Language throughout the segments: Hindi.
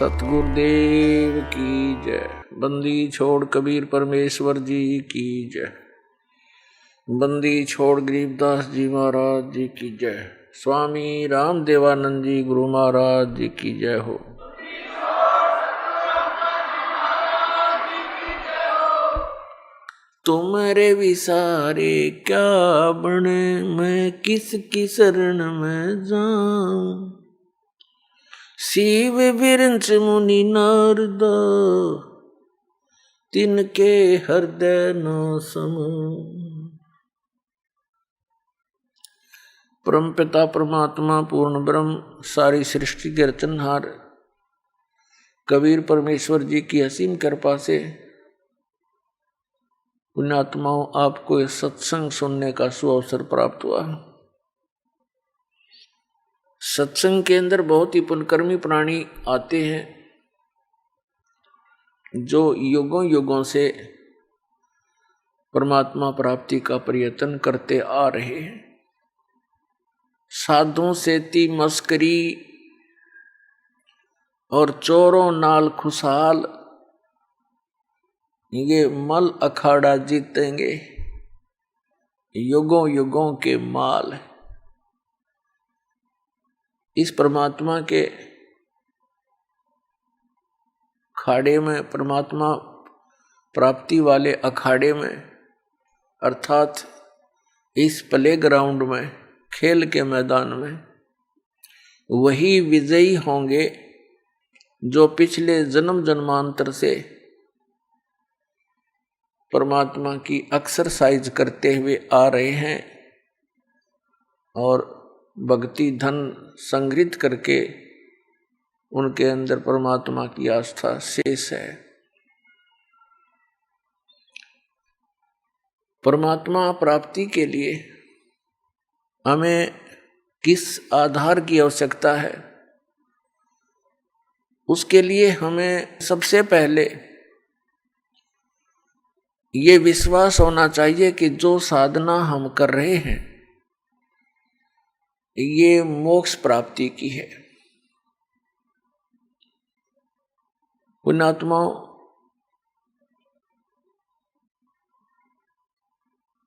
सतगुरुदेव की जय। बंदी छोड़ कबीर परमेश्वर जी की जय। बंदी छोड़ गरीबदास जी महाराज जी की जय। स्वामी रामदेवानंद जी गुरु महाराज जी की जय हो। तुम्हारे विसारे क्या बने, मैं किसकी शरण में जाऊं। शिव विरंच मुनि नारद, तिनके हृदय न समूं। परम पिता परमात्मा पूर्ण ब्रह्म सारी सृष्टि के रचनहार कबीर परमेश्वर जी की असीम कृपा से पुण्यात्माओं आपको इस सत्संग सुनने का सुअवसर प्राप्त हुआ। सत्संग के अंदर बहुत ही पुण्यकर्मी प्राणी आते हैं जो युगों युगों से परमात्मा प्राप्ति का प्रयत्न करते आ रहे हैं। साधुओं से ती मस्करी और चोरों नाल खुशहाल ये मल अखाड़ा जीतेंगे, युगों युगों के माल। इस परमात्मा के खाड़े में, परमात्मा प्राप्ति वाले अखाड़े में, अर्थात इस प्ले ग्राउंड में, खेल के मैदान में वही विजयी होंगे जो पिछले जन्म जन्मांतर से परमात्मा की एक्सरसाइज करते हुए आ रहे हैं और भक्ति धन संग्रहित करके उनके अंदर परमात्मा की आस्था शेष है। परमात्मा प्राप्ति के लिए हमें किस आधार की आवश्यकता है, उसके लिए हमें सबसे पहले ये विश्वास होना चाहिए कि जो साधना हम कर रहे हैं ये मोक्ष प्राप्ति की है। पुण्यात्माओं,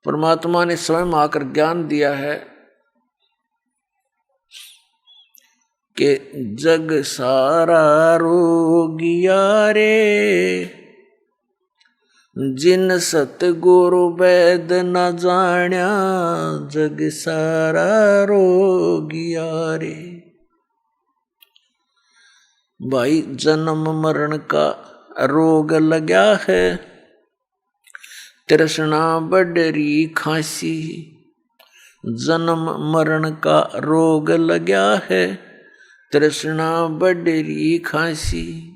परमात्मा ने स्वयं आकर ज्ञान दिया है कि जग सारा रोगिया रे, जिन सतगुरु वैद न जाण्या, जग सारा रोगिया रे। भाई जन्म मरण का रोग लगा है, तृष्णा बडरी खांसी। जन्म मरण का रोग लगा है, तृष्णा बडरी खांसी।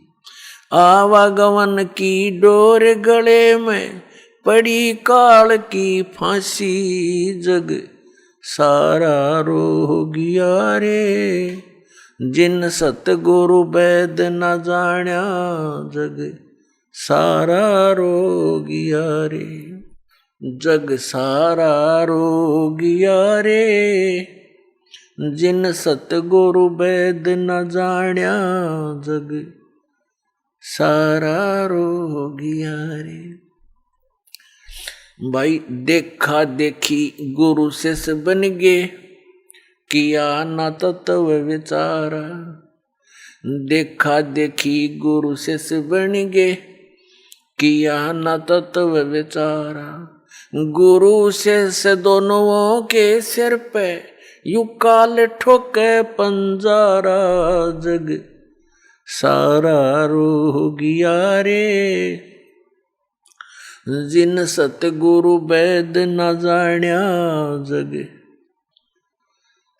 आवागमन की डोर गले में, पड़ी काल की फांसी। जग सारा रोगिया रे, जिन सतगुरु वैद न जाण्या, जग सारा रोगिया रे। जग सारा रोगिया रे, जिन सतगुरु वैद न जाण्या, जग सारा रोगिया रे। भाई देखा देखी गुरु शिष्य बन गे, किया न तत्व विचारा। देखा देखी गुरु शिष्य बन गे, किया न तत्व विचारा। गुरु शिष्य दोनों के सिर पे यू काल ठोके पंजारा। जग सारा रोगिया रे, जिन सतगुरु वैद न जाण्या, जग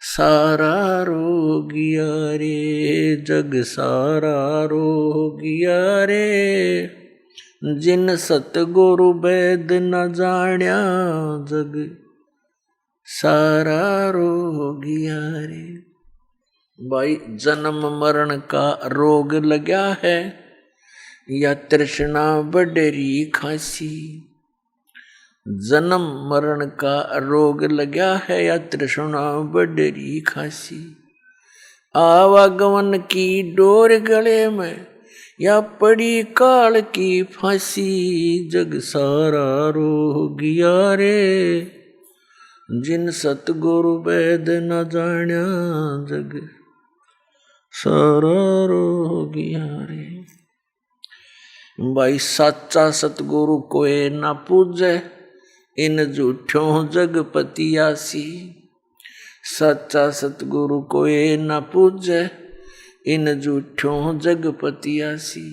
सारा रोगिया रे। जग सारा रोगिया रे, जिन सतगुरु वैद न जाण्या, जग सारा रोगिया रे। भाई जन्म मरण का रोग लगा है, या तृष्णा बडरी खांसी। जन्म मरण का रोग लगा है, या तृष्णा बडरी खांसी। आवागमन की डोर गले में, या पड़ी काल की फांसी जग सारा रो गया रे। जिन सतगुरु वैद न जान्या जग सारा रो गया रे। भाई साचा सतगुरु कोई ना पूजे इन झूठों जगपतियासी। सच्चा सतगुरु कोई ना पूजे इन झूठों जगपतियासी।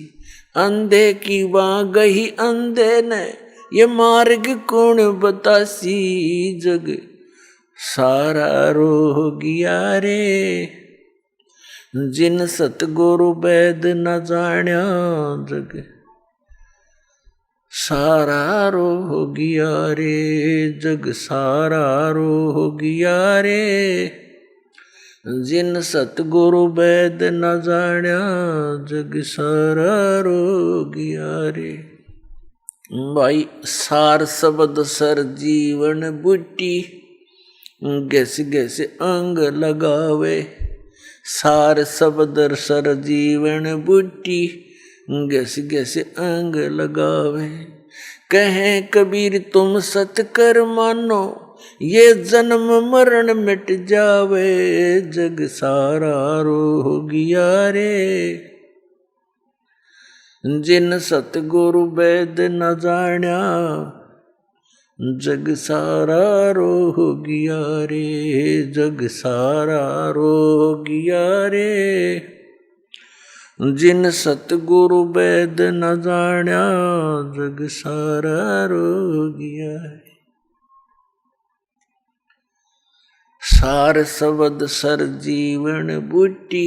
अंधे की वहां गही अंधे ने ये मार्ग कौन बतासी जग सारा रो गया रे। जिन सतगुरु वैद न जान्या जग सारा रो गया रे। जग सारा रो गया रे। जिन सतगुरु वैद न जान्या जग सारा रो गया रे। भाई सार शब्द सर जीवन बूटी गैस गैस अंग लगावे। सार शब्द सर जीवन बूटी गैस गैस अंग लगावे। कहे कबीर तुम सत कर मानो ये जन्म मरण मिट जावे जग सारा रो गया रे। जिन सतगुरु वैद न जान्या जग सारा रो गया रे। जग सारा रो गया रे। जिन सतगुरु वैद न जान्या जग सारा रो गया है। सार शब्द सर जीवन बूटी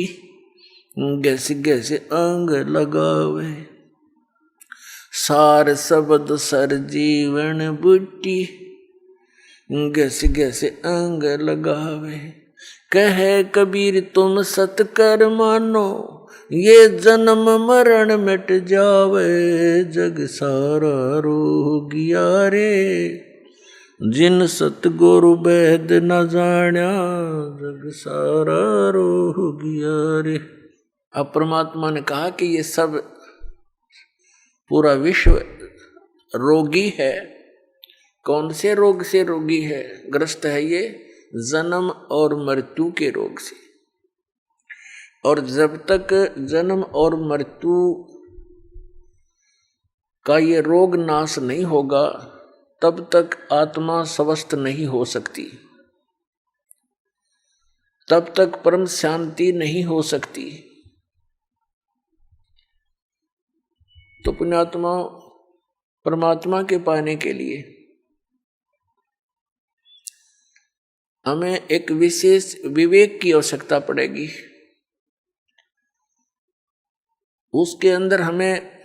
गैस गैस अंग लगावे। सार शब्द सर जीवन बूटी गैस गैस अंग लगावे। कहे कबीर तुम सत कर मानो ये जन्म मरण मिट जावे जग सारा रो गया रे। जिन सतगुरु वैद न जान्या जग सारा रो गया रे। अब परमात्मा ने कहा कि ये सब पूरा विश्व रोगी है। कौन से रोग से रोगी है? ग्रस्त है ये जन्म और मृत्यु के रोग से। और जब तक जन्म और मृत्यु का ये रोग नाश नहीं होगा तब तक आत्मा स्वस्थ नहीं हो सकती, तब तक परम शांति नहीं हो सकती। तो पुण्यात्मा परमात्मा के पाने के लिए हमें एक विशेष विवेक की आवश्यकता पड़ेगी। उसके अंदर हमें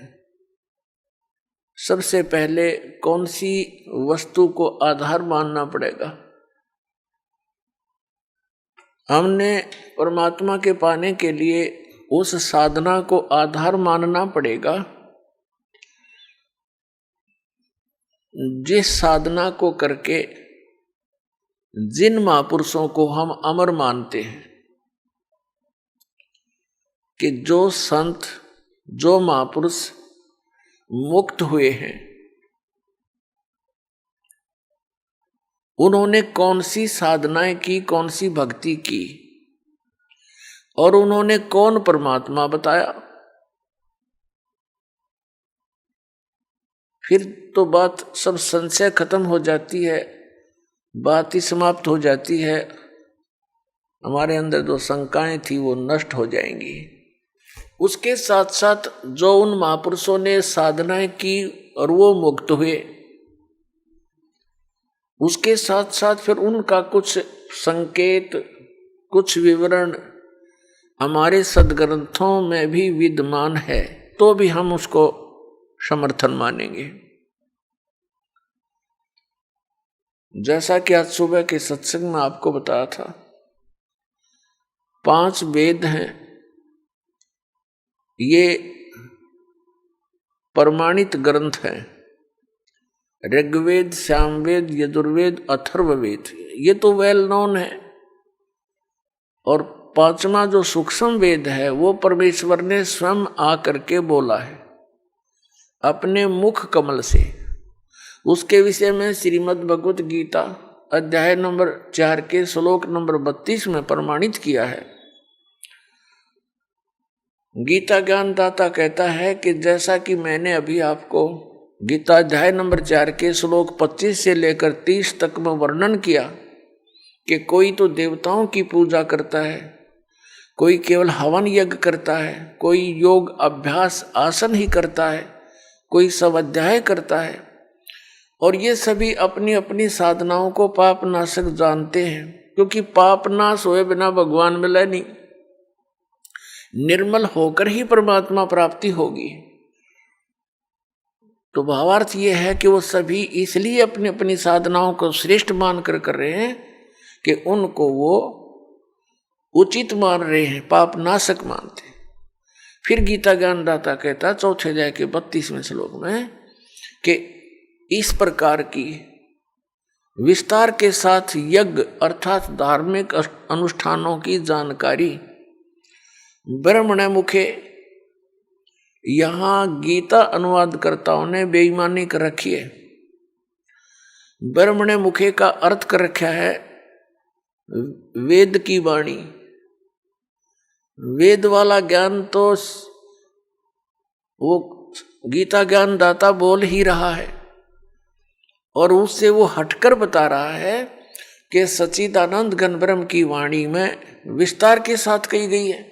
सबसे पहले कौन सी वस्तु को आधार मानना पड़ेगा? हमने परमात्मा के पाने के लिए उस साधना को आधार मानना पड़ेगा जिस साधना को करके जिन महापुरुषों को हम अमर मानते हैं कि जो संत जो महापुरुष मुक्त हुए हैं उन्होंने कौन सी साधनाएं की, कौन सी भक्ति की और उन्होंने कौन परमात्मा बताया। फिर तो बात सब संशय खत्म हो जाती है, बात ही समाप्त हो जाती है। हमारे अंदर जो शंकाएं थी वो नष्ट हो जाएंगी। उसके साथ साथ जो उन महापुरुषों ने साधनाएं की और वो मुक्त हुए, उसके साथ साथ फिर उनका कुछ संकेत, कुछ विवरण हमारे सदग्रंथों में भी विद्यमान है, तो भी हम उसको समर्थन मानेंगे। जैसा कि आज सुबह के सत्संग में आपको बताया था, 5 वेद हैं, ये प्रमाणित ग्रंथ हैं। ऋग्वेद, सामवेद, यजुर्वेद, अथर्ववेद, ये तो वेल नोन है। और पांचवा जो सूक्ष्म वेद है वो परमेश्वर ने स्वयं आकर के बोला है अपने मुख कमल से। उसके विषय में श्रीमद् भगवत गीता अध्याय नंबर 4 के श्लोक नंबर 32 में प्रमाणित किया है। गीता ज्ञानदाता कहता है कि जैसा कि मैंने अभी आपको गीता अध्याय नंबर 4 के श्लोक 25 से लेकर 30 तक में वर्णन किया कि कोई तो देवताओं की पूजा करता है, कोई केवल हवन यज्ञ करता है, कोई योग अभ्यास आसन ही करता है, कोई स्वाध्याय करता है, और ये सभी अपनी अपनी साधनाओं को पाप नाशक जानते हैं, क्योंकि पाप नाश हुए बिना भगवान मिले नहीं। निर्मल होकर ही परमात्मा प्राप्ति होगी। तो भावार्थ ये है कि वो सभी इसलिए अपनी अपनी साधनाओं को श्रेष्ठ मानकर कर रहे हैं कि उनको वो उचित मान रहे हैं, पाप नाशक मानते हैं। फिर गीता ज्ञानदाता कहता 4 अध्याय के 32वें श्लोक में कि इस प्रकार की विस्तार के साथ यज्ञ अर्थात धार्मिक अनुष्ठानों की जानकारी ब्रह्मण मुखे, यहां गीता अनुवादकर्ताओं ने बेईमानी कर रखी है। ब्रह्मण मुखे का अर्थ कर रखा है वेद की वाणी। वेद वाला ज्ञान तो वो गीता ज्ञान दाता बोल ही रहा है, और उससे वो हटकर बता रहा है कि सच्चिदानंद घन ब्रह्म की वाणी में विस्तार के साथ कही गई है।